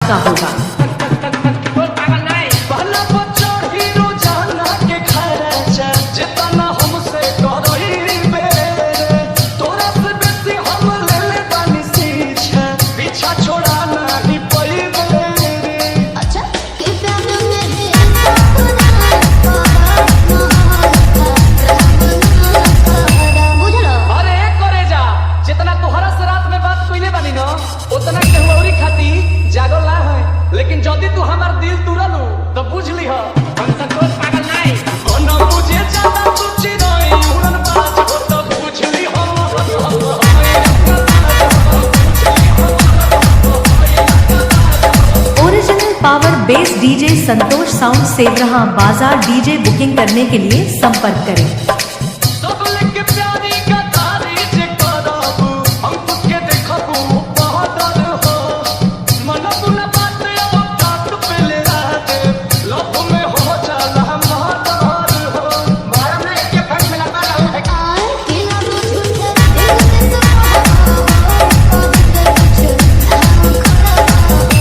का होगा। उतना केहुरी खाती जागल ना है, लेकिन जदी तू हमार दिल तुरलू तो बुझ लीह हम संतोष पागल नहीं न बुझे ज्यादा सोची नहीं उड़न बाज हो तो बुझ लीह original power base DJ Santosh sound Sewarha बाजार। डीजे बुकिंग करने के लिए संपर्क करें।